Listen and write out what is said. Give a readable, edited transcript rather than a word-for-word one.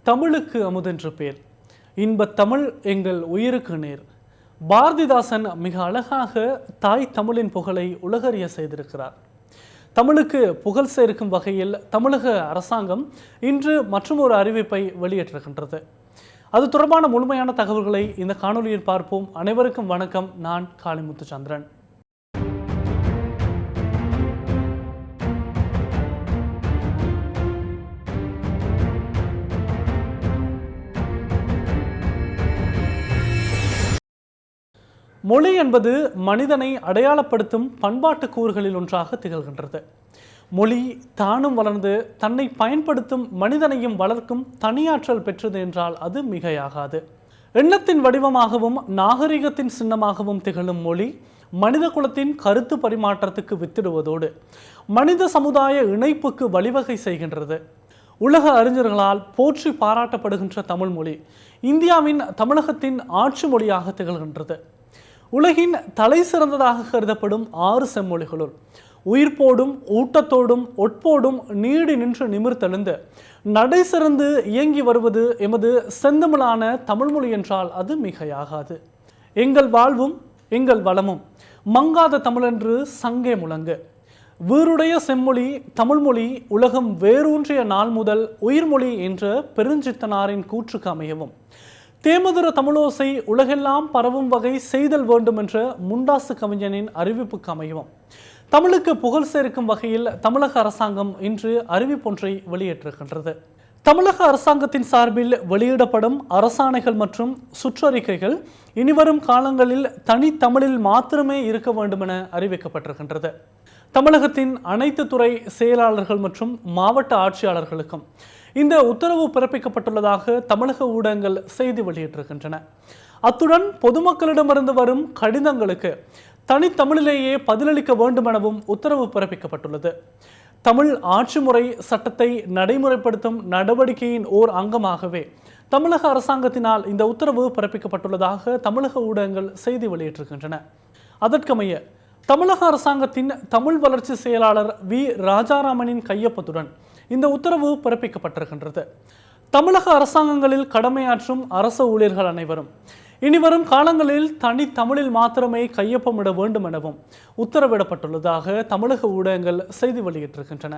தமிழுக்கு அமுதென்று பேர், இன்பத் தமிழ் எங்கள் உயிருக்கு நேர். பாரதிதாசன் மிக அழகாக தாய் தமிழின் புகழை உலகறிய செய்திருக்கிறார். தமிழுக்கு புகழ் சேர்க்கும் வகையில் தமிழக அரசாங்கம் இன்று மற்றொரு அறிவிப்பை வெளியிட்டிருக்கின்றது. அது தொடர்பான முழுமையான தகவல்களை இந்த காணொலியில் பார்ப்போம். அனைவருக்கும் வணக்கம். நான் காளிமுத்துச்சந்திரன். மொழி என்பது மனிதனை அடையாளப்படுத்தும் பண்பாட்டு கூறுகளில் ஒன்றாக திகழ்கின்றது. மொழி தானும் வளர்ந்து தன்னை பயன்படுத்தும் மனிதனையும் வளர்க்கும் தனியாற்றல் பெற்றது என்றால் அது மிகையாகாது. எண்ணத்தின் வடிவமாகவும் நாகரிகத்தின் சின்னமாகவும் திகழும் மொழி மனித குலத்தின் கருத்து பரிமாற்றத்துக்கு வித்திடுவதோடு மனித சமுதாய இணைப்புக்கு வழிவகை செய்கின்றது. உலக அறிஞர்களால் போற்றி பாராட்டப்படுகின்ற தமிழ் மொழி இந்தியாவின் தமிழகத்தின் ஆட்சி மொழியாக திகழ்கின்றது. உலகின் தலை சிறந்ததாக கருதப்படும் 6 செம்மொழிகளுள் உயிர்ப்போடும் ஊட்டத்தோடும் ஒட்போடும் நீடி நின்று நிமிர்த்தெழுந்து நடை சிறந்து இயங்கி வருவது எமது செந்தமிழான தமிழ்மொழி என்றால் அது மிகையாகாது. எங்கள் வாழ்வும் எங்கள் வளமும் மங்காத தமிழென்று சங்கே முழங்கு. வீருடைய செம்மொழி தமிழ்மொழி உலகம் வேரூன்றிய நாள் முதல் உயிர்மொழி என்ற பெருஞ்சித்தனாரின் கூற்றுக்கு அமையவும் தேமதுர தமிழோசை உலகெல்லாம் பரவும் வகை செய்தல் வேண்டும் என்ற முண்டாசு கவிஞனின் அறிவிப்புக்கு அமையவும் தமிழுக்கு புகழ் சேர்க்கும் வகையில் தமிழக அரசாங்கம் இன்று அறிவிப்பொன்றை வெளியிட்டிருக்கின்றது. தமிழக அரசாங்கத்தின் சார்பில் வெளியிடப்படும் அரசாணைகள் மற்றும் சுற்றறிக்கைகள் இனிவரும் காலங்களில் தனித்தமிழில் மாத்திரமே இருக்க வேண்டும் என அறிவிக்கப்பட்டிருக்கின்றது. தமிழகத்தின் அனைத்து துறை செயலாளர்கள் மற்றும் மாவட்ட ஆட்சியாளர்களுக்கும் இந்த உத்தரவு பிறப்பிக்கப்பட்டுள்ளதாக தமிழக ஊடகங்கள் செய்தி வெளியிட்டிருக்கின்றன. அத்துடன் பொதுமக்களிடமிருந்து வரும் கடிதங்களுக்கு தனித்தமிழிலேயே பதிலளிக்க வேண்டும் எனவும் உத்தரவு பிறப்பிக்கப்பட்டுள்ளது. தமிழ் ஆட்சி முறை சட்டத்தை நடைமுறைப்படுத்தும் நடவடிக்கையின் ஓர் அங்கமாகவே தமிழக அரசாங்கத்தினால் இந்த உத்தரவு பிறப்பிக்கப்பட்டுள்ளதாக தமிழக ஊடகங்கள் செய்தி வெளியிட்டிருக்கின்றன. அதற்கமைய தமிழக அரசாங்கத்தின் தமிழ் வளர்ச்சி செயலாளர் வி ராஜாராமனின் கையொப்பத்துடன் இந்த உத்தரவு பிறப்பிக்கப்பட்டிருக்கின்றது. தமிழக அரசாங்கங்களில் கடமையாற்றும் அரசு ஊழியர்கள் அனைவரும் இனிவரும் காலங்களில் தனித்தமிழில் மாத்திரமே கையொப்பமிட வேண்டும் எனவும் உத்தரவிடப்பட்டுள்ளதாக தமிழக ஊடகங்கள் செய்தி வெளியிட்டிருக்கின்றன.